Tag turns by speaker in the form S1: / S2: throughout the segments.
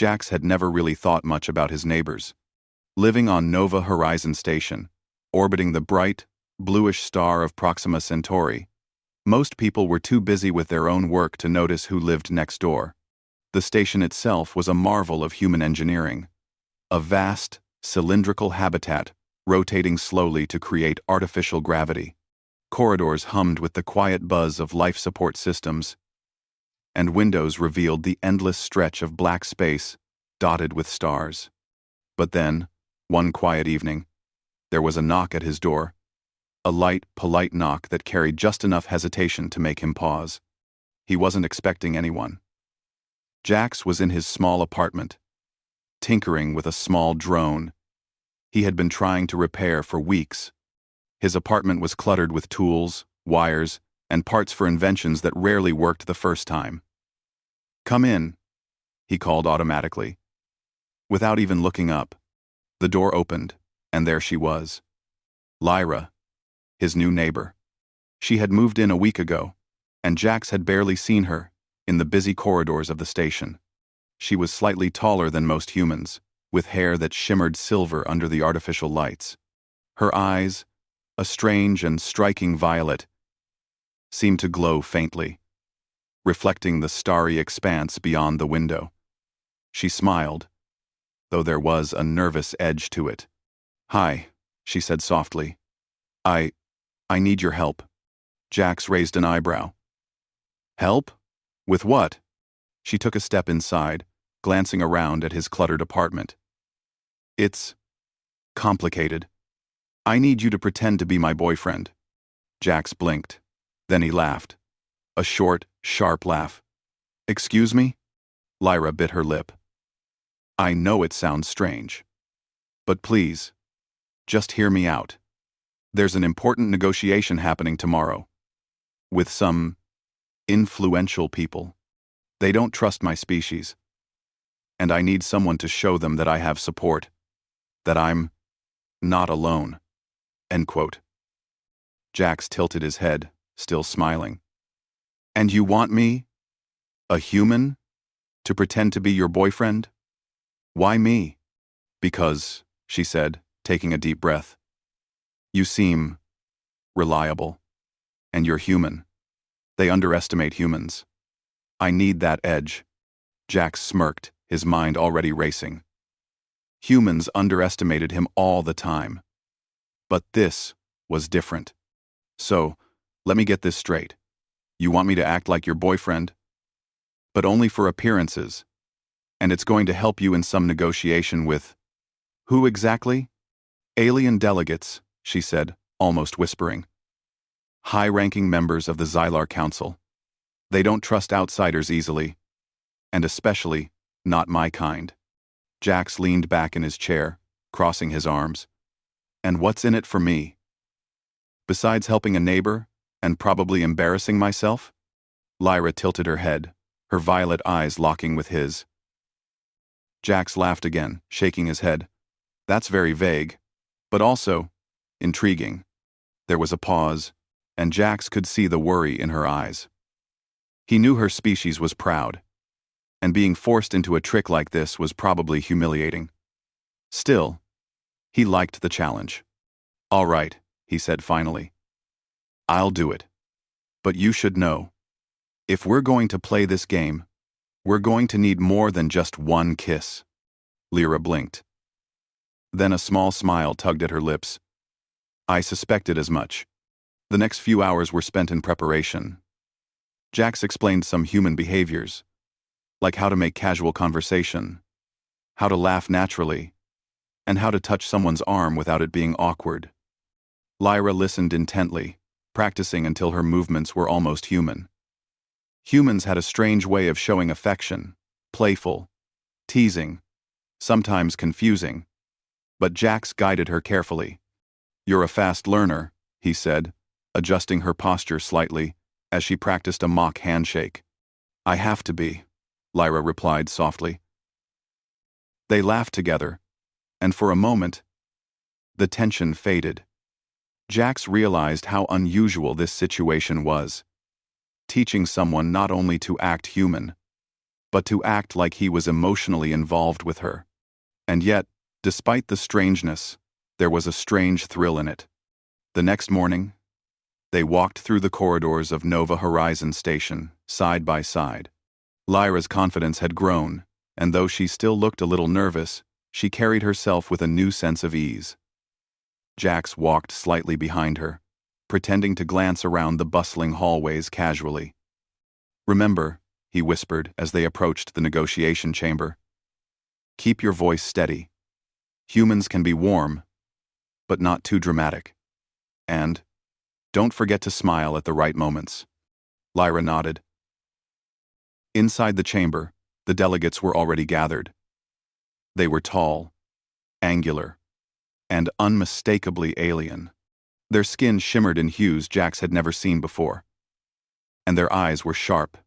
S1: Jax had never really thought much about his neighbors. Living on Nova Horizon Station, orbiting the bright, bluish star of Proxima Centauri, most people were too busy with their own work to notice who lived next door. The station itself was a marvel of human engineering. A vast, cylindrical habitat, rotating slowly to create artificial gravity. Corridors hummed with the quiet buzz of life support systems, and windows revealed the endless stretch of black space, dotted with stars. But then, one quiet evening, there was a knock at his door. A light, polite knock that carried just enough hesitation to make him pause. He wasn't expecting anyone. Jax was in his small apartment, tinkering with a small drone he had been trying to repair for weeks. His apartment was cluttered with tools, wires, and parts for inventions that rarely worked the first time. "Come in," he called automatically. Without even looking up, the door opened, and there she was. Lyra, his new neighbor. She had moved in a week ago, and Jax had barely seen her in the busy corridors of the station. She was slightly taller than most humans, with hair that shimmered silver under the artificial lights. Her eyes, a strange and striking violet, seemed to glow faintly, reflecting the starry expanse beyond the window. She smiled, though there was a nervous edge to it. "Hi," she said softly. I need your help." Jax raised an eyebrow. "Help? With what?" She took a step inside, glancing around at his cluttered apartment. "It's complicated. I need you to pretend to be my boyfriend." Jax blinked. Then he laughed. A short, sharp laugh. "Excuse me?" Lyra bit her lip. "I know it sounds strange. But please, just hear me out. There's an important negotiation happening tomorrow. With some influential people. They don't trust my species. And I need someone to show them that I have support. That I'm not alone." End quote. Jax tilted his head, still smiling. "And you want me, a human, to pretend to be your boyfriend? Why me?" "Because," she said, taking a deep breath, "you seem reliable. And you're human. They underestimate humans. I need that edge." Jax smirked, his mind already racing. Humans underestimated him all the time. But this was different. "So, let me get this straight. You want me to act like your boyfriend? But only for appearances. And it's going to help you in some negotiation with who exactly?" "Alien delegates," she said, almost whispering. "High-ranking members of the Xylar Council. They don't trust outsiders easily. And especially, not my kind." Jax leaned back in his chair, crossing his arms. "And what's in it for me? Besides helping a neighbor, and probably embarrassing myself?" Lyra tilted her head, her violet eyes locking with his. Jax laughed again, shaking his head. "That's very vague, but also intriguing." There was a pause, and Jax could see the worry in her eyes. He knew her species was proud, and being forced into a trick like this was probably humiliating. Still, he liked the challenge. "All right," he said finally. "I'll do it. But you should know, if we're going to play this game, we're going to need more than just one kiss." Lyra blinked. Then a small smile tugged at her lips. "I suspected as much." The next few hours were spent in preparation. Jax explained some human behaviors, like how to make casual conversation, how to laugh naturally, and how to touch someone's arm without it being awkward. Lyra listened intently, practicing until her movements were almost human. Humans had a strange way of showing affection, playful, teasing, sometimes confusing, but Jax guided her carefully. "You're a fast learner," he said, adjusting her posture slightly as she practiced a mock handshake. "I have to be," Lyra replied softly. They laughed together, and for a moment, the tension faded. Jax realized how unusual this situation was. Teaching someone not only to act human, but to act like he was emotionally involved with her. And yet, despite the strangeness, there was a strange thrill in it. The next morning, they walked through the corridors of Nova Horizon Station, side by side. Lyra's confidence had grown, and though she still looked a little nervous, she carried herself with a new sense of ease. Jax walked slightly behind her, pretending to glance around the bustling hallways casually. "Remember," he whispered as they approached the negotiation chamber, "keep your voice steady. Humans can be warm, but not too dramatic. And don't forget to smile at the right moments." Lyra nodded. Inside the chamber, the delegates were already gathered. They were tall, angular, and unmistakably alien. Their skin shimmered in hues Jax had never seen before, and their eyes were sharp,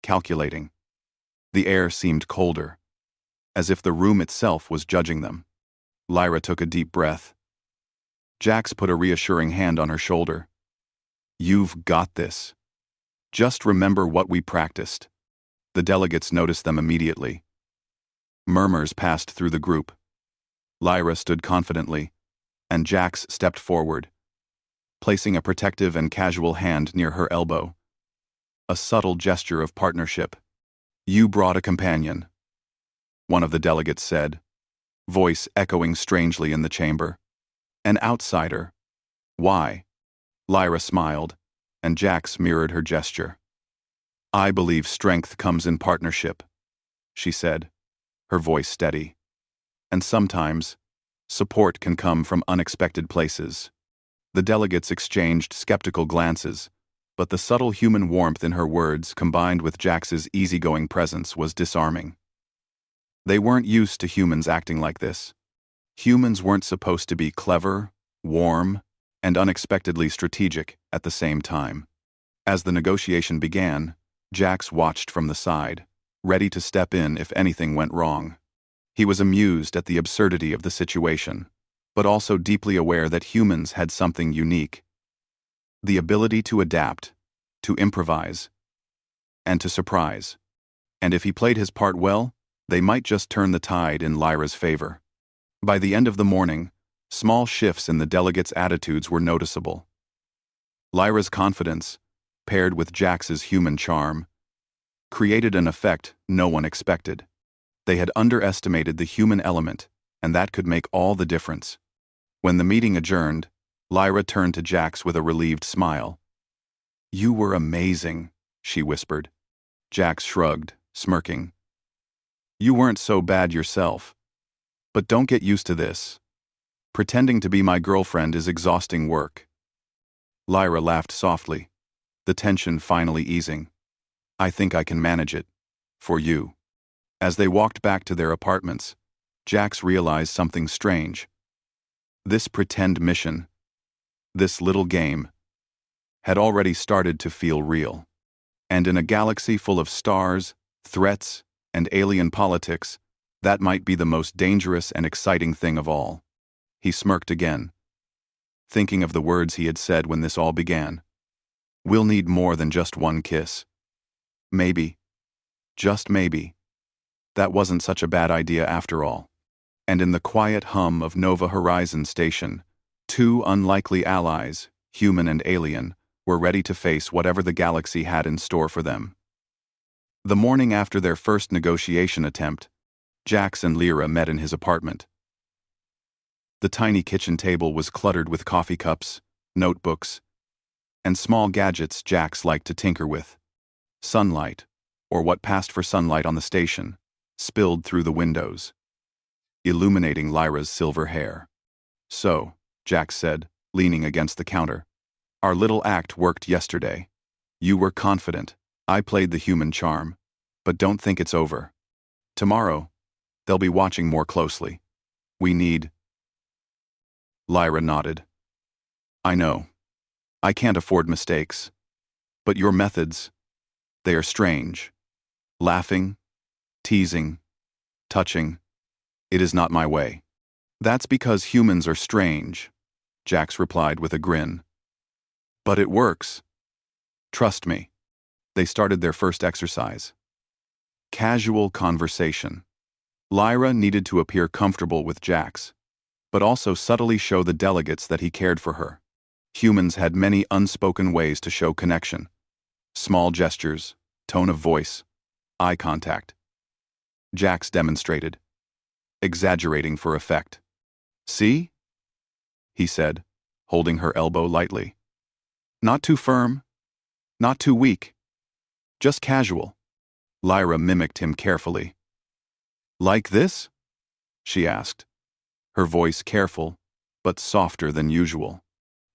S1: calculating. The air seemed colder, as if the room itself was judging them. Lyra took a deep breath. Jax put a reassuring hand on her shoulder. "You've got this. Just remember what we practiced." The delegates noticed them immediately. Murmurs passed through the group. Lyra stood confidently, and Jax stepped forward, placing a protective and casual hand near her elbow. A subtle gesture of partnership. "You brought a companion," one of the delegates said, voice echoing strangely in the chamber. "An outsider. Why?" Lyra smiled, and Jax mirrored her gesture. "I believe strength comes in partnership," she said, her voice steady. "And sometimes, support can come from unexpected places." The delegates exchanged skeptical glances, but the subtle human warmth in her words combined with Jax's easygoing presence was disarming. They weren't used to humans acting like this. Humans weren't supposed to be clever, warm, and unexpectedly strategic at the same time. As the negotiation began, Jax watched from the side, ready to step in if anything went wrong. He was amused at the absurdity of the situation, but also deeply aware that humans had something unique. The ability to adapt, to improvise, and to surprise. And if he played his part well, they might just turn the tide in Lyra's favor. By the end of the morning, small shifts in the delegates' attitudes were noticeable. Lyra's confidence, paired with Jax's human charm, created an effect no one expected. They had underestimated the human element, and that could make all the difference. When the meeting adjourned, Lyra turned to Jax with a relieved smile. "You were amazing," she whispered. Jax shrugged, smirking. "You weren't so bad yourself. But don't get used to this. Pretending to be my girlfriend is exhausting work." Lyra laughed softly, the tension finally easing. "I think I can manage it. For you." As they walked back to their apartments, Jax realized something strange. This pretend mission, this little game, had already started to feel real. And in a galaxy full of stars, threats, and alien politics, that might be the most dangerous and exciting thing of all. He smirked again, thinking of the words he had said when this all began. "We'll need more than just one kiss. Maybe, just maybe, that wasn't such a bad idea after all." And in the quiet hum of Nova Horizon Station, two unlikely allies, human and alien, were ready to face whatever the galaxy had in store for them. The morning after their first negotiation attempt, Jax and Lyra met in his apartment. The tiny kitchen table was cluttered with coffee cups, notebooks, and small gadgets Jax liked to tinker with. Sunlight, or what passed for sunlight on the station, spilled through the windows, illuminating Lyra's silver hair. "So," Jax said, leaning against the counter, "our little act worked yesterday. You were confident, I played the human charm, but don't think it's over. Tomorrow, they'll be watching more closely. We need—" Lyra nodded. "I know. I can't afford mistakes. But your methods, they are strange. Laughing, teasing, touching. It is not my way." "That's because humans are strange," Jax replied with a grin. "But it works. Trust me." They started their first exercise. Casual conversation. Lyra needed to appear comfortable with Jax, but also subtly show the delegates that he cared for her. Humans had many unspoken ways to show connection. Small gestures, tone of voice, eye contact. Jax demonstrated, exaggerating for effect. "See?" he said, holding her elbow lightly. "Not too firm, not too weak. Just casual." Lyra mimicked him carefully. "Like this?" she asked, her voice careful, but softer than usual.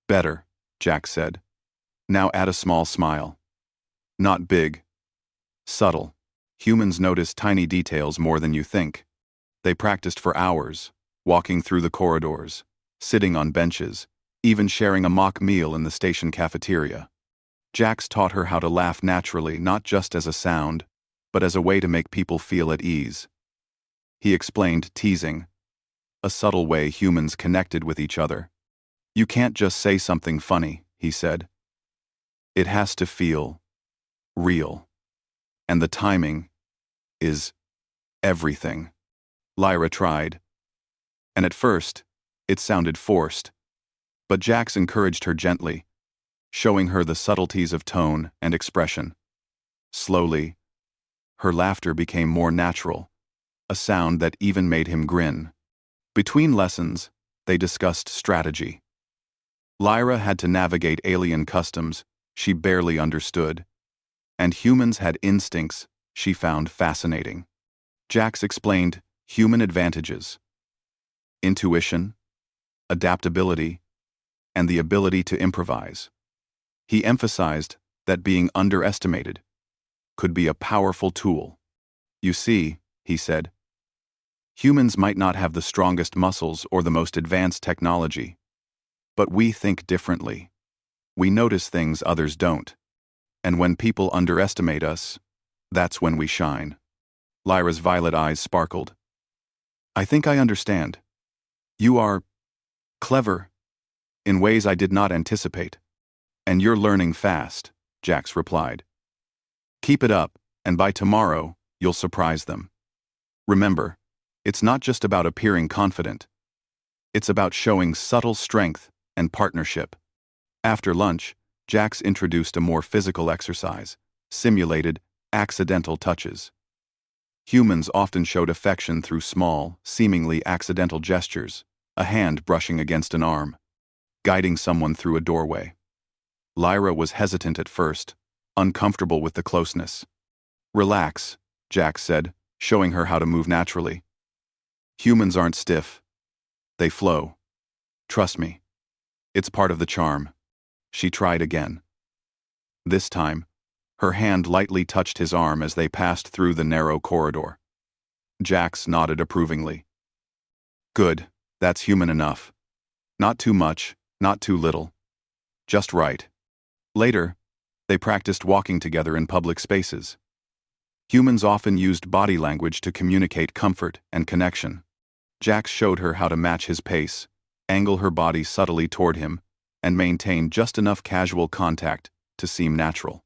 S1: "Better," Jax said. "Now add a small smile. Not big. Subtle. Humans notice tiny details more than you think." They practiced for hours, walking through the corridors, sitting on benches, even sharing a mock meal in the station cafeteria. Jax taught her how to laugh naturally, not just as a sound, but as a way to make people feel at ease. He explained teasing, a subtle way humans connected with each other. "You can't just say something funny," he said. "It has to feel real. And the timing is everything." Lyra tried, and at first, it sounded forced, but Jax encouraged her gently, showing her the subtleties of tone and expression. Slowly, her laughter became more natural, a sound that even made him grin. Between lessons, they discussed strategy. Lyra had to navigate alien customs she barely understood, and humans had instincts she found fascinating. Jax explained human advantages: intuition, adaptability, and the ability to improvise. He emphasized that being underestimated could be a powerful tool. "You see," he said, "humans might not have the strongest muscles or the most advanced technology, but we think differently. We notice things others don't. And when people underestimate us, that's when we shine." Lyra's violet eyes sparkled. "I think I understand. You are clever in ways I did not anticipate. And you're learning fast," Jax replied. "Keep it up, and by tomorrow, you'll surprise them. Remember, it's not just about appearing confident. It's about showing subtle strength and partnership." After lunch, Jax introduced a more physical exercise, simulated accidental touches. Humans often showed affection through small, seemingly accidental gestures, a hand brushing against an arm, guiding someone through a doorway. Lyra was hesitant at first, uncomfortable with the closeness. "Relax," Jax said, showing her how to move naturally. "Humans aren't stiff. They flow. Trust me. It's part of the charm." She tried again. This time, her hand lightly touched his arm as they passed through the narrow corridor. Jax nodded approvingly. "Good, that's human enough. Not too much, not too little. Just right." Later, they practiced walking together in public spaces. Humans often used body language to communicate comfort and connection. Jax showed her how to match his pace, angle her body subtly toward him, and maintain just enough casual contact to seem natural.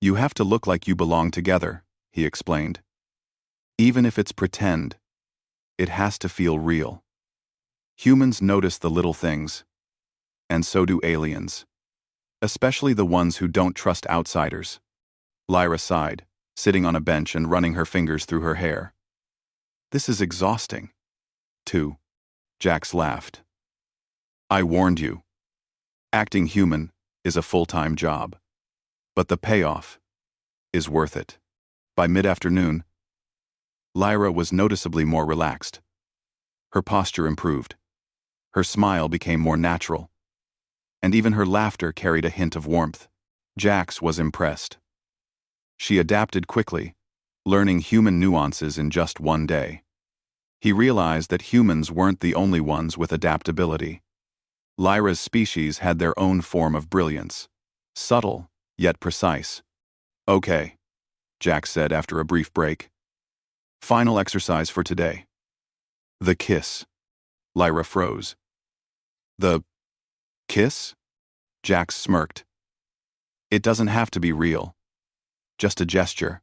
S1: "You have to look like you belong together," he explained. "Even if it's pretend, it has to feel real." Humans notice the little things, and so do aliens. Especially the ones who don't trust outsiders. Lyra sighed, sitting on a bench and running her fingers through her hair. "This is exhausting." "Too." Jax laughed. "I warned you. Acting human is a full-time job. But the payoff is worth it." By mid-afternoon, Lyra was noticeably more relaxed. Her posture improved. Her smile became more natural. And even her laughter carried a hint of warmth. Jax was impressed. She adapted quickly, learning human nuances in just one day. He realized that humans weren't the only ones with adaptability. Lyra's species had their own form of brilliance, subtle yet precise. "Okay," Jax said after a brief break. "Final exercise for today." "The kiss." Lyra froze. "The kiss?" Jax smirked. "It doesn't have to be real. Just a gesture.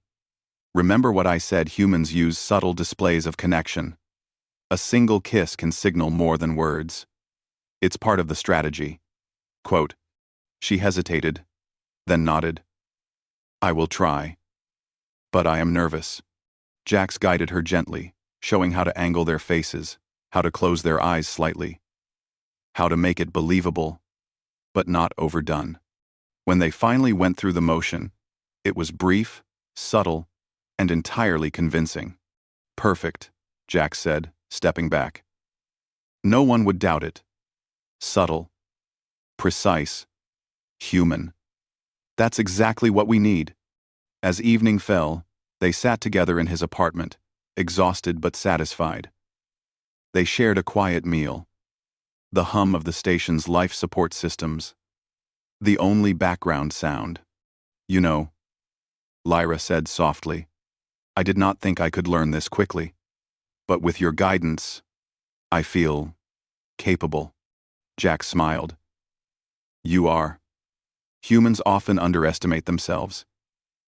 S1: Remember what I said, humans use subtle displays of connection. A single kiss can signal more than words. It's part of the strategy. Quote, she hesitated, then nodded. I will try. But I am nervous. Jax guided her gently, showing how to angle their faces, how to close their eyes slightly, how to make it believable, but not overdone. When they finally went through the motion, it was brief, subtle, and entirely convincing. Perfect, Jax said, stepping back. No one would doubt it. Subtle, precise, human. That's exactly what we need. As evening fell, they sat together in his apartment, exhausted but satisfied. They shared a quiet meal. The hum of the station's life support systems. The only background sound. You know, Lyra said softly, I did not think I could learn this quickly. But with your guidance, I feel capable. Jack smiled. You are. Humans often underestimate themselves.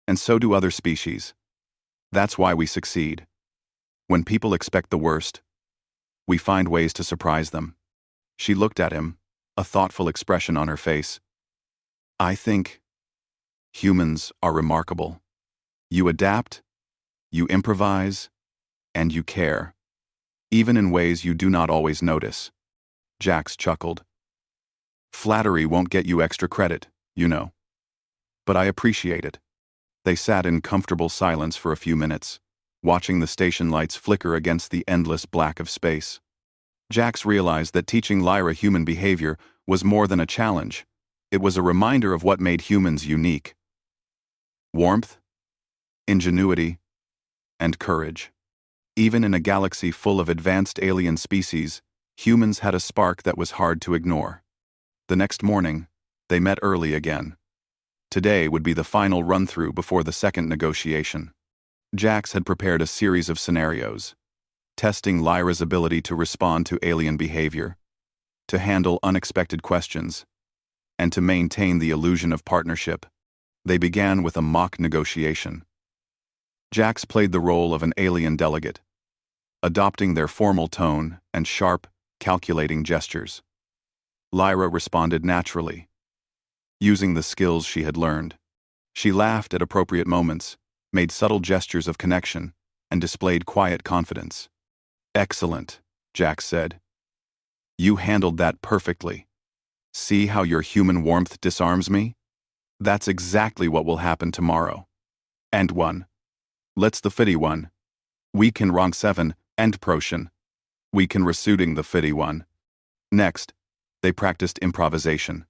S1: And so do other species. That's why we succeed. When people expect the worst, we find ways to surprise them. She looked at him, a thoughtful expression on her face. I think humans are remarkable. You adapt, you improvise, and you care. Even in ways you do not always notice. Jax chuckled. Flattery won't get you extra credit, you know. But I appreciate it. They sat in comfortable silence for a few minutes, watching the station lights flicker against the endless black of space. Jax realized that teaching Lyra human behavior was more than a challenge. It was a reminder of what made humans unique. Warmth, ingenuity, and courage. Even in a galaxy full of advanced alien species, humans had a spark that was hard to ignore. The next morning, they met early again. Today would be the final run-through before the second negotiation. Jax had prepared a series of scenarios, testing Lyra's ability to respond to alien behavior, to handle unexpected questions, and to maintain the illusion of partnership. They began with a mock negotiation. Jax played the role of an alien delegate, adopting their formal tone and sharp, calculating gestures. Lyra responded naturally, using the skills she had learned. She laughed at appropriate moments, made subtle gestures of connection, and displayed quiet confidence. Excellent, Jax said. You handled that perfectly. See how your human warmth disarms me? That's exactly what will happen tomorrow. And one. Let's the fitty one. We can wrong 7, and proshin. We can resuiting the fitty one. Next, they practiced improvisation.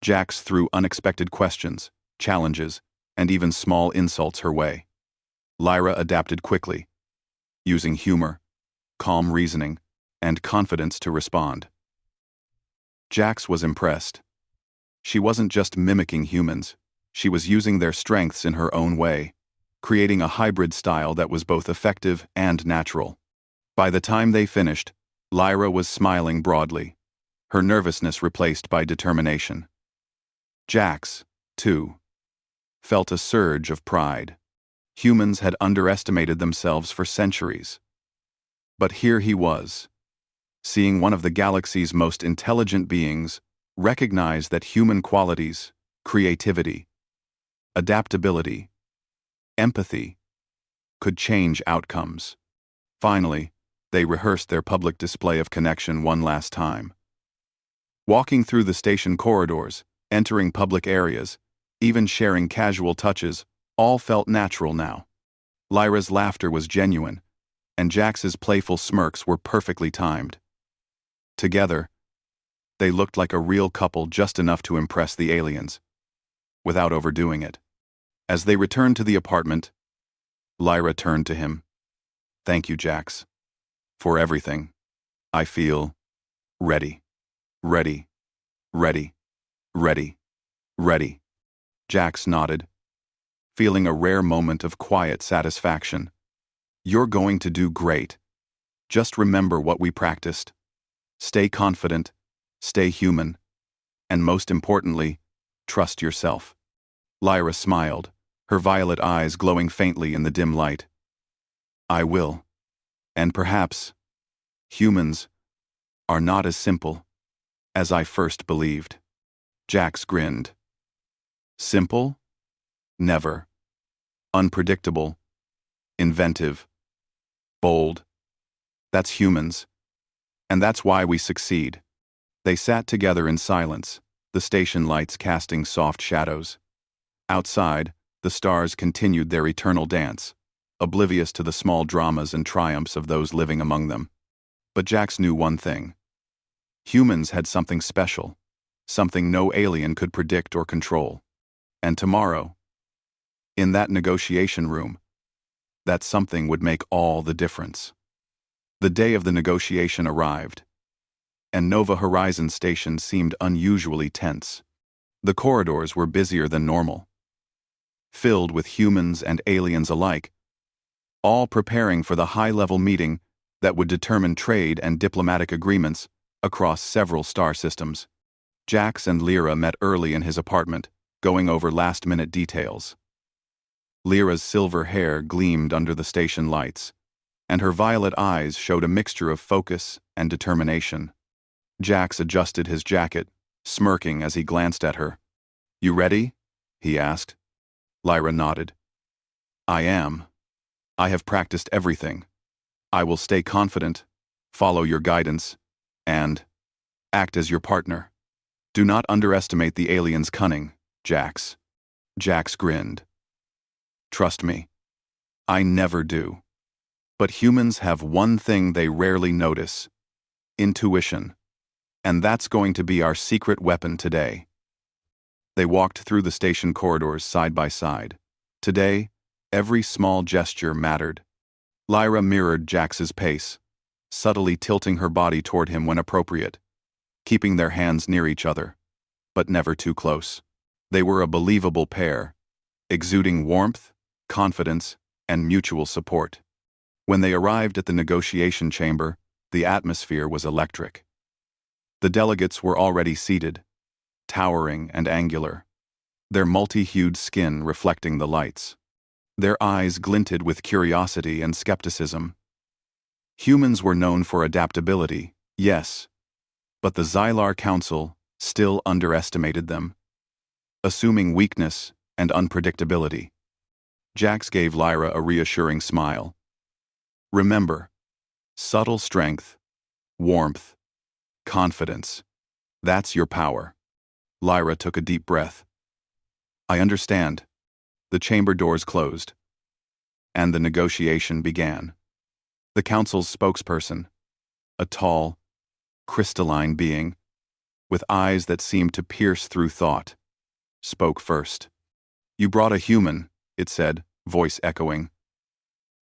S1: Jax threw unexpected questions, challenges, and even small insults her way. Lyra adapted quickly, using humor, calm reasoning, and confidence to respond. Jax was impressed. She wasn't just mimicking humans, she was using their strengths in her own way, creating a hybrid style that was both effective and natural. By the time they finished, Lyra was smiling broadly, her nervousness replaced by determination. Jax, too, felt a surge of pride. Humans had underestimated themselves for centuries. But here he was, seeing one of the galaxy's most intelligent beings recognize that human qualities, creativity, adaptability, empathy, could change outcomes. Finally, they rehearsed their public display of connection one last time. Walking through the station corridors, entering public areas, even sharing casual touches, all felt natural now. Lyra's laughter was genuine, and Jax's playful smirks were perfectly timed. Together, they looked like a real couple, just enough to impress the aliens, without overdoing it. As they returned to the apartment, Lyra turned to him. Thank you, Jax. For everything. I feel ready. Ready. Ready. Ready. Ready. Jax nodded, feeling a rare moment of quiet satisfaction. You're going to do great. Just remember what we practiced. Stay confident, stay human, and most importantly, trust yourself. Lyra smiled, her violet eyes glowing faintly in the dim light. I will. And perhaps humans are not as simple as I first believed. Jax grinned. Simple? Never. Unpredictable. Inventive. Bold. That's humans. And that's why we succeed. They sat together in silence, the station lights casting soft shadows. Outside, the stars continued their eternal dance, oblivious to the small dramas and triumphs of those living among them. But Jax knew one thing. Humans had something special, something no alien could predict or control. And tomorrow, in that negotiation room, that something would make all the difference. The day of the negotiation arrived, and Nova Horizon Station seemed unusually tense. The corridors were busier than normal, filled with humans and aliens alike, all preparing for the high-level meeting that would determine trade and diplomatic agreements across several star systems. Jax and Lyra met early in his apartment, going over last-minute details. Lyra's silver hair gleamed under the station lights, and her violet eyes showed a mixture of focus and determination. Jax adjusted his jacket, smirking as he glanced at her. You ready? He asked. Lyra nodded. I am. I have practiced everything. I will stay confident, follow your guidance, and act as your partner. Do not underestimate the alien's cunning, Jax. Jax grinned. Trust me. I never do. But humans have one thing they rarely notice: intuition. And that's going to be our secret weapon today. They walked through the station corridors side by side. Today, every small gesture mattered. Lyra mirrored Jax's pace, subtly tilting her body toward him when appropriate, keeping their hands near each other, but never too close. They were a believable pair, exuding warmth, confidence, and mutual support. When they arrived at the negotiation chamber, the atmosphere was electric. The delegates were already seated, towering and angular, their multi-hued skin reflecting the lights. Their eyes glinted with curiosity and skepticism. Humans were known for adaptability, yes, but the Xylar Council still underestimated them, assuming weakness and unpredictability. Jax gave Lyra a reassuring smile. Remember, subtle strength, warmth, confidence. That's your power. Lyra took a deep breath. I understand. The chamber doors closed, and the negotiation began. The council's spokesperson, a tall, crystalline being, with eyes that seemed to pierce through thought, spoke first. You brought a human, it said, voice echoing.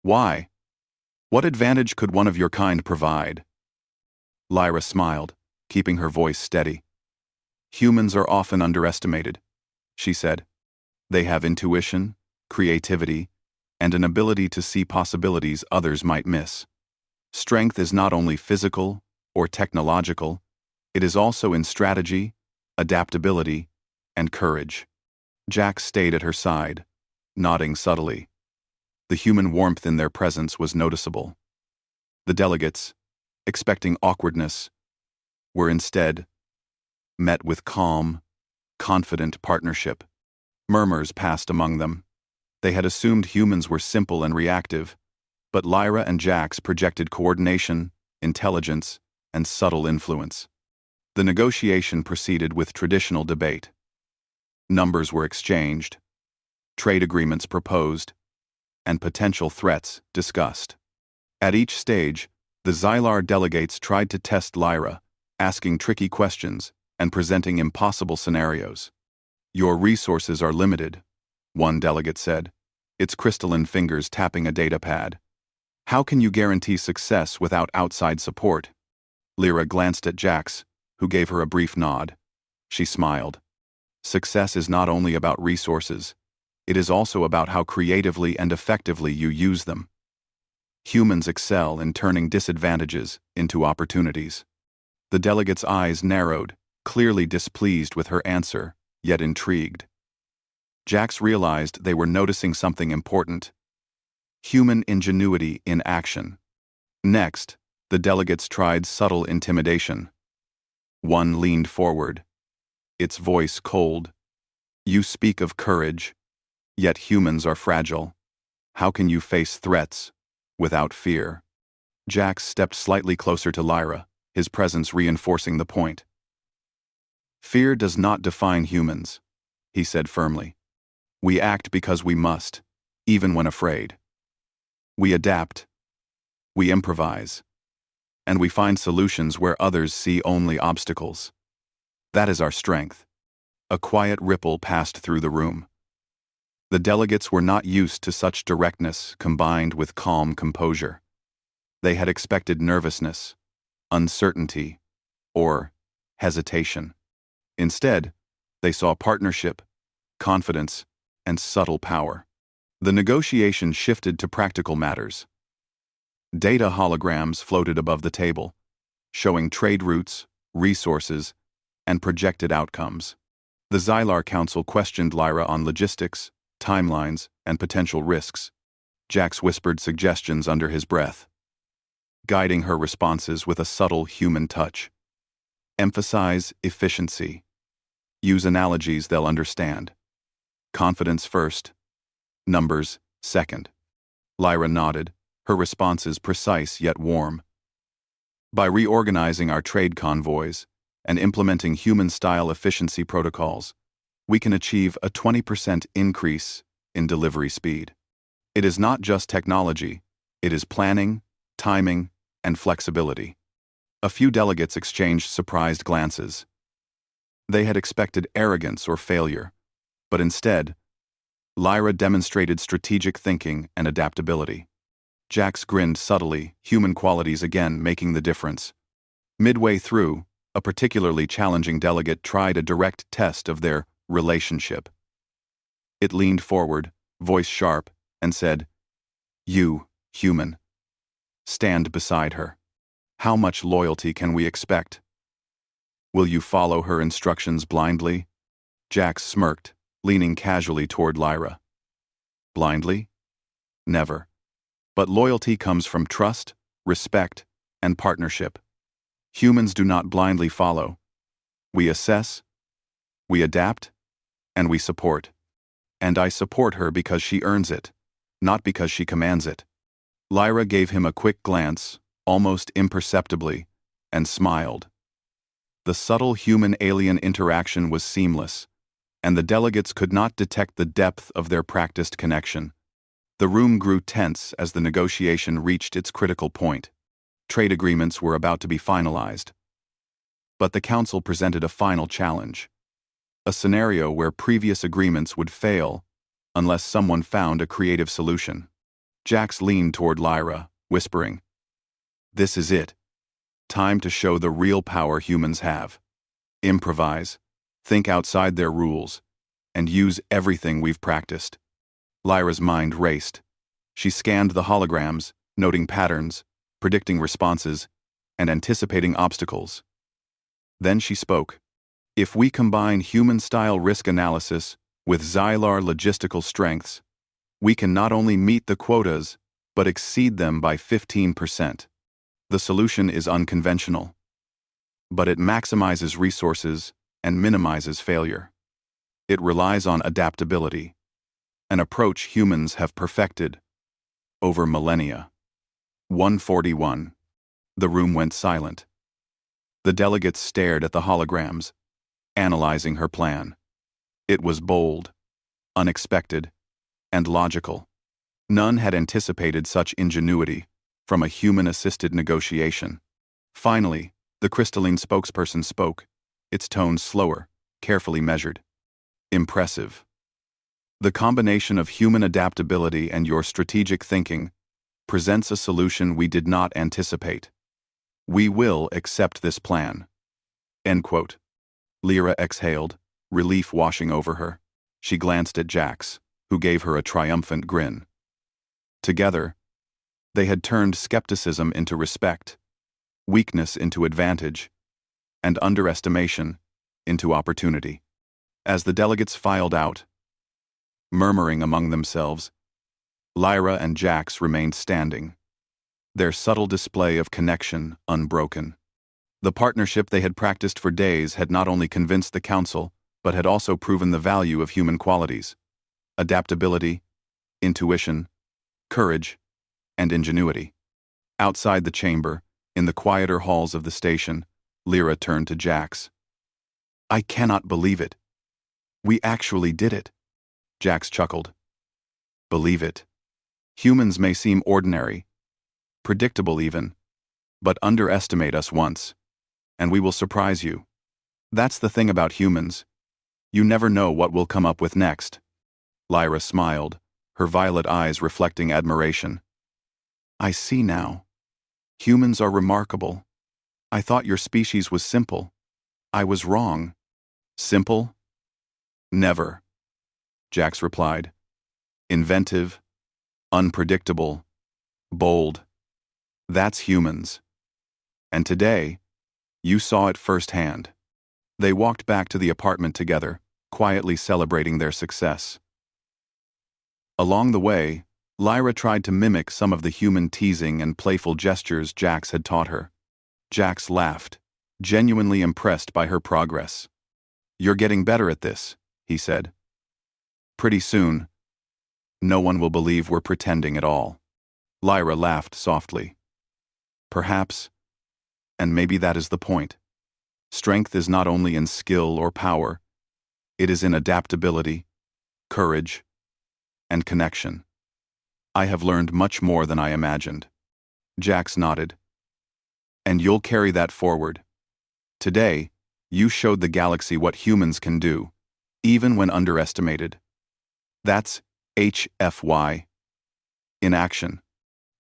S1: Why? What advantage could one of your kind provide? Lyra smiled, keeping her voice steady. Humans are often underestimated, she said. They have intuition, creativity, and an ability to see possibilities others might miss. Strength is not only physical or technological, it is also in strategy, adaptability, and courage. Jax stayed at her side, nodding subtly. The human warmth in their presence was noticeable. The delegates, expecting awkwardness, were instead met with calm, confident partnership. Murmurs passed among them. They had assumed humans were simple and reactive, but Lyra and Jax projected coordination, intelligence, and subtle influence. The negotiation proceeded with traditional debate. Numbers were exchanged, trade agreements proposed, and potential threats discussed. At each stage, the Xylar delegates tried to test Lyra, asking tricky questions and presenting impossible scenarios. Your resources are limited, one delegate said, its crystalline fingers tapping a data pad. How can you guarantee success without outside support? Lyra glanced at Jax, who gave her a brief nod. She smiled. Success is not only about resources, it is also about how creatively and effectively you use them. Humans excel in turning disadvantages into opportunities. The delegate's eyes narrowed, clearly displeased with her answer, yet intrigued. Jax realized they were noticing something important: human ingenuity in action. Next, the delegates tried subtle intimidation. One leaned forward, its voice cold. "You speak of courage, yet humans are fragile. How can you face threats without fear?" Jax stepped slightly closer to Lyra, his presence reinforcing the point. "Fear does not define humans," he said firmly. "We act because we must, even when afraid. We adapt, we improvise, and we find solutions where others see only obstacles. That is our strength." A quiet ripple passed through the room. The delegates were not used to such directness combined with calm composure. They had expected nervousness, uncertainty, or hesitation. Instead, they saw partnership, confidence, and subtle power. The negotiation shifted to practical matters. Data holograms floated above the table, showing trade routes, resources, and projected outcomes. The Xylar Council questioned Lyra on logistics, timelines, and potential risks. Jax whispered suggestions under his breath, guiding her responses with a subtle human touch. "Emphasize efficiency. Use analogies they'll understand. Confidence first, numbers second." Lyra nodded, her responses precise yet warm. "By reorganizing our trade convoys and implementing human-style efficiency protocols, we can achieve a 20% increase in delivery speed. It is not just technology, it is planning, timing, and flexibility." A few delegates exchanged surprised glances. They had expected arrogance or failure, but instead, Lyra demonstrated strategic thinking and adaptability. Jax grinned subtly, human qualities again making the difference. Midway through, a particularly challenging delegate tried a direct test of their relationship. It leaned forward, voice sharp, and said, "You, human, stand beside her. How much loyalty can we expect? Will you follow her instructions blindly?" Jax smirked, leaning casually toward Lyra. "Blindly? Never. But loyalty comes from trust, respect, and partnership. Humans do not blindly follow. We assess, we adapt, and we support. And I support her because she earns it, not because she commands it." Lyra gave him a quick glance, almost imperceptibly, and smiled. The subtle human-alien interaction was seamless, and the delegates could not detect the depth of their practiced connection. The room grew tense as the negotiation reached its critical point. Trade agreements were about to be finalized. But the Council presented a final challenge: a scenario where previous agreements would fail unless someone found a creative solution. Jax leaned toward Lyra, whispering, "This is it. Time to show the real power humans have. Improvise, think outside their rules, and use everything we've practiced." Lyra's mind raced. She scanned the holograms, noting patterns, predicting responses, and anticipating obstacles. Then she spoke. "If we combine human-style risk analysis with Xylar logistical strengths, we can not only meet the quotas, but exceed them by 15%. The solution is unconventional, but it maximizes resources and minimizes failure. It relies on adaptability, an approach humans have perfected over millennia." 141. The room went silent. The delegates stared at the holograms, analyzing her plan. It was bold, unexpected, and logical. None had anticipated such ingenuity from a human-assisted negotiation. Finally, the crystalline spokesperson spoke, its tone slower, carefully measured. "Impressive. The combination of human adaptability and your strategic thinking presents a solution we did not anticipate. We will accept this plan." End quote. Lyra exhaled, relief washing over her. She glanced at Jax, who gave her a triumphant grin. Together, they had turned skepticism into respect, weakness into advantage, and underestimation into opportunity. As the delegates filed out, Murmuring among themselves, Lyra and Jax remained standing, their subtle display of connection unbroken. The partnership they had practiced for days had not only convinced the council, but had also proven the value of human qualities: adaptability, intuition, courage, and ingenuity. Outside the chamber, in the quieter halls of the station, Lyra turned to Jax. "I cannot believe it. We actually did it." Jax chuckled. "Believe it. Humans may seem ordinary, predictable even, but underestimate us once, and we will surprise you. That's the thing about humans. You never know what we'll come up with next." Lyra smiled, her violet eyes reflecting admiration. "I see now. Humans are remarkable. I thought your species was simple. I was wrong." "Simple? Never," Jax replied. "Inventive, unpredictable, bold. That's humans. And today, you saw it firsthand." They walked back to the apartment together, quietly celebrating their success. Along the way, Lyra tried to mimic some of the human teasing and playful gestures Jax had taught her. Jax laughed, genuinely impressed by her progress. "You're getting better at this," he said. "Pretty soon, no one will believe we're pretending at all." Lyra laughed softly. "Perhaps, and maybe that is the point. Strength is not only in skill or power, it is in adaptability, courage, and connection. I have learned much more than I imagined." Jax nodded. "And you'll carry that forward. Today, you showed the galaxy what humans can do, even when underestimated. That's HFY. In action."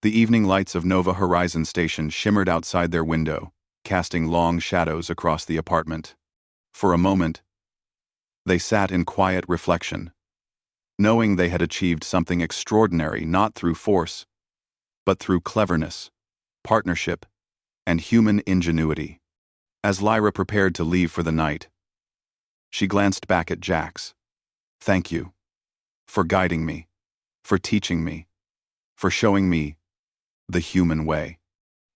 S1: The evening lights of Nova Horizon Station shimmered outside their window, casting long shadows across the apartment. For a moment, they sat in quiet reflection, knowing they had achieved something extraordinary not through force, but through cleverness, partnership, and human ingenuity. As Lyra prepared to leave for the night, she glanced back at Jax. "Thank you. For guiding me. For teaching me. For showing me the human way."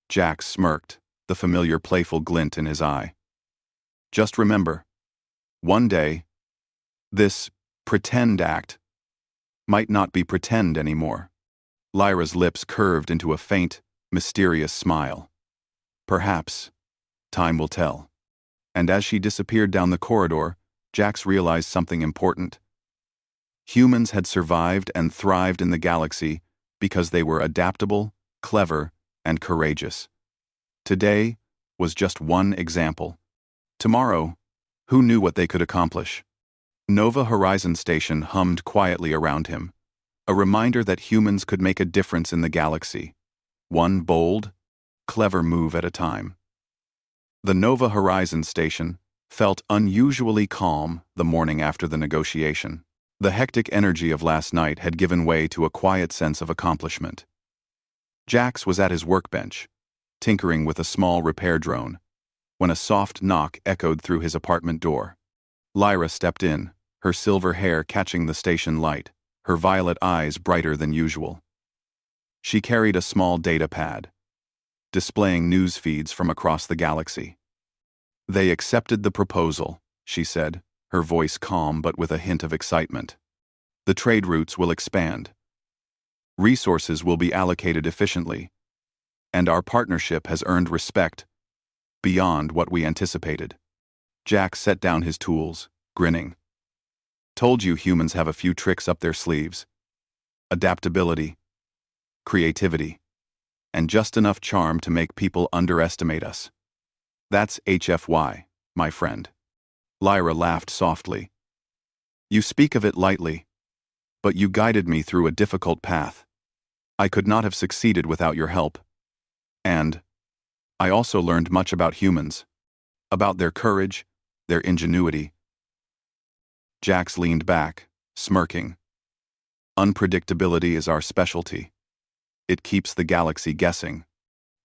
S1: Jax smirked, the familiar playful glint in his eye. "Just remember, one day, this pretend act might not be pretend anymore." Lyra's lips curved into a faint, mysterious smile. "Perhaps. Time will tell." And as she disappeared down the corridor, Jax realized something important. Humans had survived and thrived in the galaxy because they were adaptable, clever, and courageous. Today was just one example. Tomorrow, who knew what they could accomplish? Nova Horizon Station hummed quietly around him, a reminder that humans could make a difference in the galaxy, one bold, clever move at a time. The Nova Horizon Station felt unusually calm the morning after the negotiation. The hectic energy of last night had given way to a quiet sense of accomplishment. Jax was at his workbench, tinkering with a small repair drone, when a soft knock echoed through his apartment door. Lyra stepped in, her silver hair catching the station light, her violet eyes brighter than usual. She carried a small data pad, displaying news feeds from across the galaxy. "They accepted the proposal," she said, her voice calm but with a hint of excitement. "The trade routes will expand. Resources will be allocated efficiently, and our partnership has earned respect beyond what we anticipated." Jax set down his tools, grinning. "Told you humans have a few tricks up their sleeves. Adaptability, creativity, and just enough charm to make people underestimate us. That's HFY, my friend." Lyra laughed softly. "You speak of it lightly, but you guided me through a difficult path. I could not have succeeded without your help. And I also learned much about humans, about their courage, their ingenuity." Jax leaned back, smirking. "Unpredictability is our specialty. It keeps the galaxy guessing."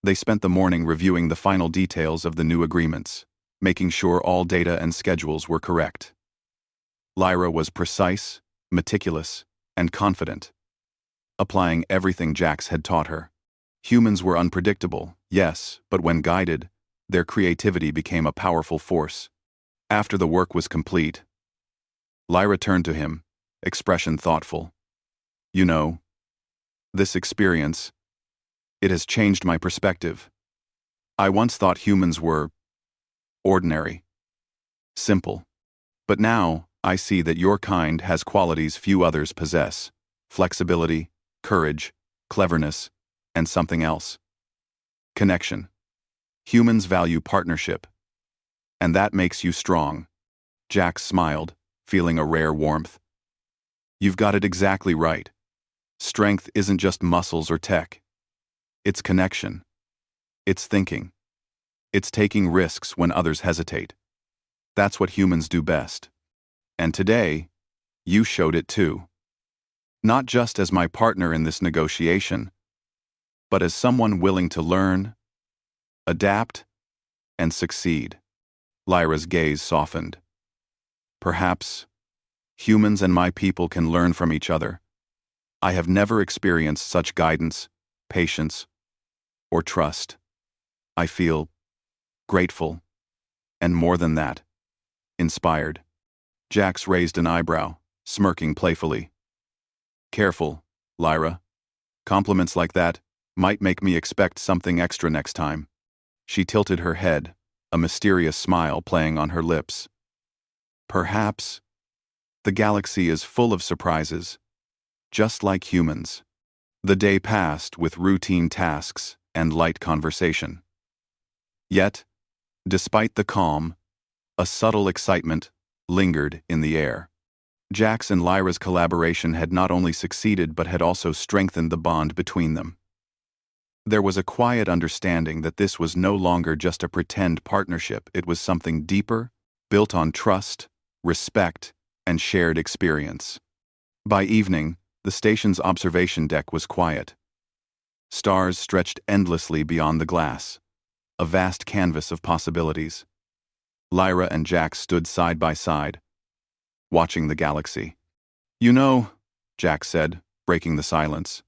S1: They spent the morning reviewing the final details of the new agreements, making sure all data and schedules were correct. Lyra was precise, meticulous, and confident, applying everything Jax had taught her. Humans were unpredictable, yes, but when guided, their creativity became a powerful force. After the work was complete, Lyra turned to him, expression thoughtful. You know, this experience, it has changed my perspective. I once thought humans were ordinary, simple. But now, I see that your kind has qualities few others possess: flexibility, courage, cleverness, and something else. Connection. Humans value partnership. And that makes you strong. Jax smiled, feeling a rare warmth. You've got it exactly right. Strength isn't just muscles or tech. It's connection. It's thinking. It's taking risks when others hesitate. That's what humans do best. And today, you showed it too. Not just as my partner in this negotiation, but as someone willing to learn, adapt, and succeed. Lyra's gaze softened. Perhaps humans and my people can learn from each other. I have never experienced such guidance, patience, or trust. I feel grateful, and more than that, inspired. Jax raised an eyebrow, smirking playfully. Careful, Lyra. Compliments like that might make me expect something extra next time. She tilted her head, a mysterious smile playing on her lips. Perhaps the galaxy is full of surprises, just like humans. The day passed with routine tasks and light conversation. Yet, despite the calm, a subtle excitement lingered in the air. Jax and Lyra's collaboration had not only succeeded but had also strengthened the bond between them. There was a quiet understanding that this was no longer just a pretend partnership, it was something deeper, built on trust, respect, and shared experience. By evening, the station's observation deck was quiet. Stars stretched endlessly beyond the glass, a vast canvas of possibilities. Lyra and Jax stood side by side, watching the galaxy. You know, Jax said, breaking the silence.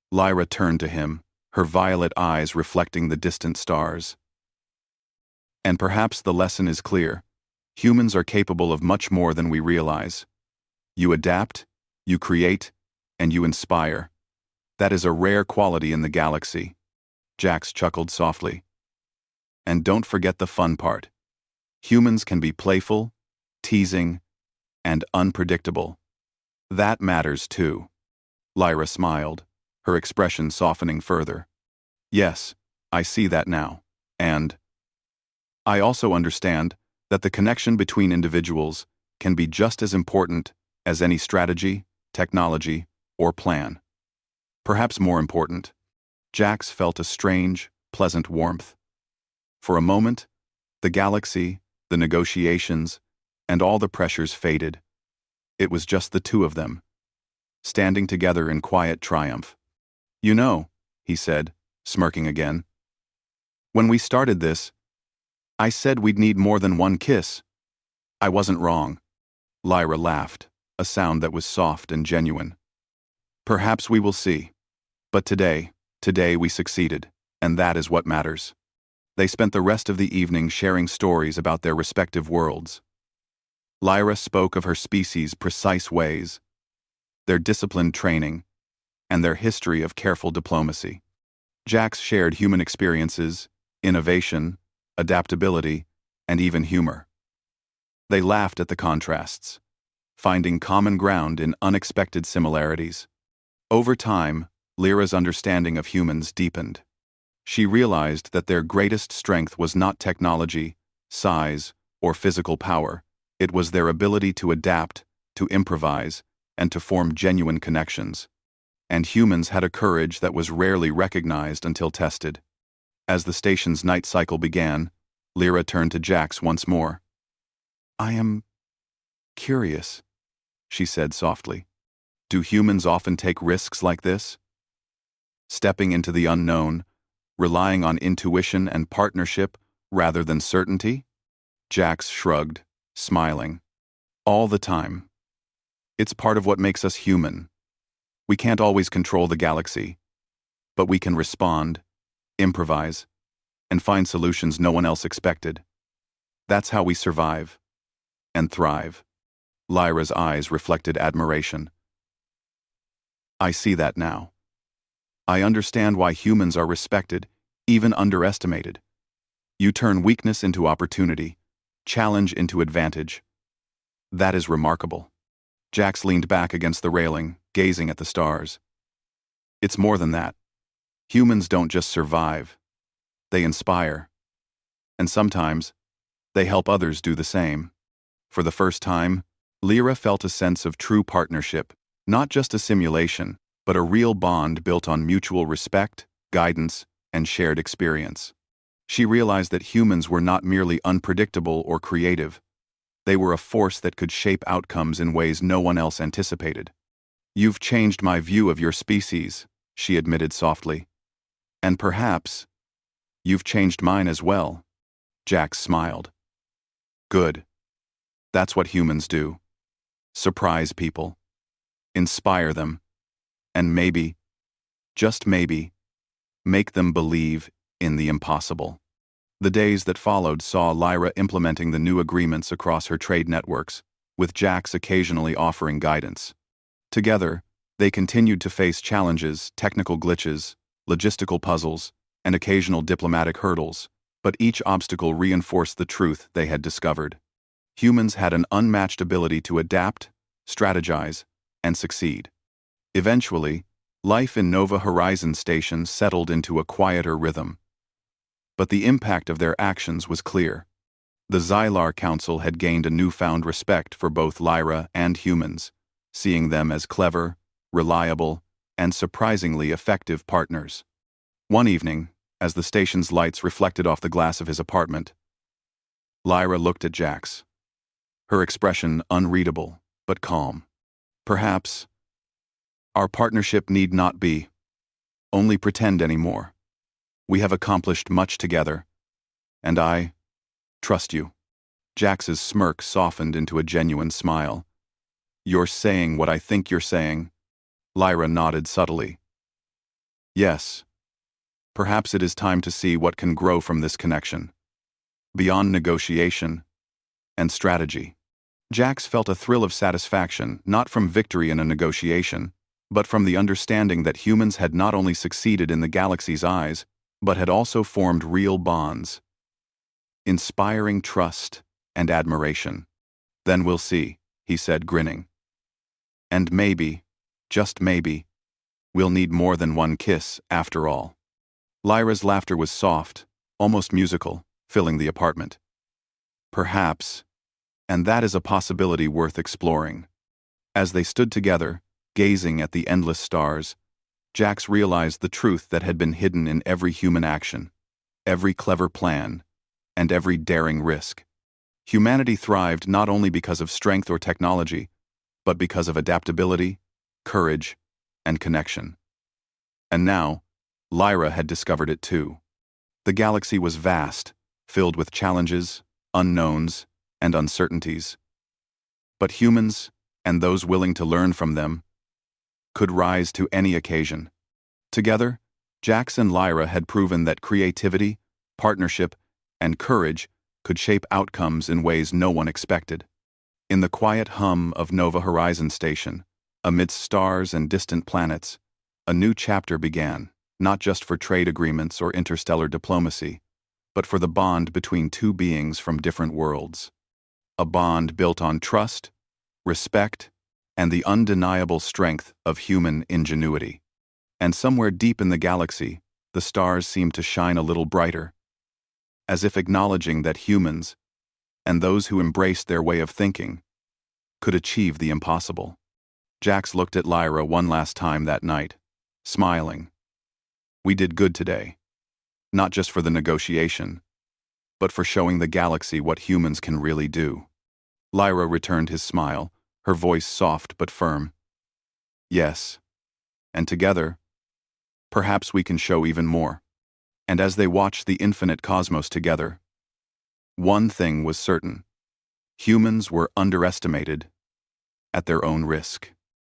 S1: Lyra turned to him, her violet eyes reflecting the distant stars. And perhaps the lesson is clear. Humans are capable of much more than we realize. You adapt, you create, and you inspire. That is a rare quality in the galaxy. Jax chuckled softly. And don't forget the fun part. Humans can be playful, teasing, and unpredictable. That matters too. Lyra smiled, her expression softening further. Yes, I see that now. And I also understand that the connection between individuals can be just as important as any strategy, technology, or plan. Perhaps more important. Jax felt a strange, pleasant warmth. For a moment, the galaxy, the negotiations, and all the pressures faded. It was just the two of them, standing together in quiet triumph. You know, he said, smirking again. When we started this, I said we'd need more than one kiss. I wasn't wrong. Lyra laughed, a sound that was soft and genuine. Perhaps we will see. But today we succeeded, and that is what matters. They spent the rest of the evening sharing stories about their respective worlds. Lyra spoke of her species' precise ways, their disciplined training, and their history of careful diplomacy. Jax shared human experiences, innovation, adaptability, and even humor. They laughed at the contrasts, finding common ground in unexpected similarities. Over time, Lyra's understanding of humans deepened. She realized that their greatest strength was not technology, size, or physical power. It was their ability to adapt, to improvise, and to form genuine connections. And humans had a courage that was rarely recognized until tested. As the station's night cycle began, Lyra turned to Jax once more. I am curious, she said softly. Do humans often take risks like this? Stepping into the unknown, relying on intuition and partnership rather than certainty? Jax shrugged, smiling. All the time. It's part of what makes us human. We can't always control the galaxy, but we can respond, improvise, and find solutions no one else expected. That's how we survive and thrive. Lyra's eyes reflected admiration. I see that now. I understand why humans are respected, even underestimated. You turn weakness into opportunity, challenge into advantage. That is remarkable. Jax leaned back against the railing, gazing at the stars. It's more than that. Humans don't just survive. They inspire. And sometimes, they help others do the same. For the first time, Lyra felt a sense of true partnership, not just a simulation, but a real bond built on mutual respect, guidance, and shared experience. She realized that humans were not merely unpredictable or creative. They were a force that could shape outcomes in ways no one else anticipated. You've changed my view of your species, she admitted softly. And perhaps, you've changed mine as well. Jax smiled. Good. That's what humans do. Surprise people. Inspire them. And maybe, just maybe, make them believe in the impossible. The days that followed saw Lyra implementing the new agreements across her trade networks, with Jax occasionally offering guidance. Together, they continued to face challenges, technical glitches, logistical puzzles, and occasional diplomatic hurdles, but each obstacle reinforced the truth they had discovered. Humans had an unmatched ability to adapt, strategize, and succeed. Eventually, life in Nova Horizon Station settled into a quieter rhythm. But the impact of their actions was clear. The Xylar Council had gained a newfound respect for both Lyra and humans, seeing them as clever, reliable, and surprisingly effective partners. One evening, as the station's lights reflected off the glass of his apartment, Lyra looked at Jax. Her expression unreadable, but calm. Perhaps, our partnership need not be only pretend anymore. We have accomplished much together, and I trust you. Jax's smirk softened into a genuine smile. You're saying what I think you're saying. Lyra nodded subtly. Yes. Perhaps it is time to see what can grow from this connection. Beyond negotiation and strategy. Jax felt a thrill of satisfaction, not from victory in a negotiation, but from the understanding that humans had not only succeeded in the galaxy's eyes, but had also formed real bonds, inspiring trust and admiration. Then we'll see, he said, grinning. And maybe, just maybe, we'll need more than one kiss after all. Lyra's laughter was soft, almost musical, filling the apartment. Perhaps, and that is a possibility worth exploring. As they stood together, gazing at the endless stars, Jax realized the truth that had been hidden in every human action, every clever plan, and every daring risk. Humanity thrived not only because of strength or technology, but because of adaptability, courage, and connection. And now, Lyra had discovered it too. The galaxy was vast, filled with challenges, unknowns, and uncertainties. But humans, and those willing to learn from them, could rise to any occasion. Together, Jax and Lyra had proven that creativity, partnership, and courage could shape outcomes in ways no one expected. In the quiet hum of Nova Horizon Station, amidst stars and distant planets, a new chapter began, not just for trade agreements or interstellar diplomacy, but for the bond between two beings from different worlds. A bond built on trust, respect, and the undeniable strength of human ingenuity. And somewhere deep in the galaxy, the stars seemed to shine a little brighter, as if acknowledging that humans, and those who embraced their way of thinking, could achieve the impossible. Jax looked at Lyra one last time that night, smiling. We did good today, not just for the negotiation, but for showing the galaxy what humans can really do. Lyra returned his smile, her voice soft but firm. Yes, and together, perhaps we can show even more. And as they watched the infinite cosmos together, one thing was certain. Humans were underestimated at their own risk.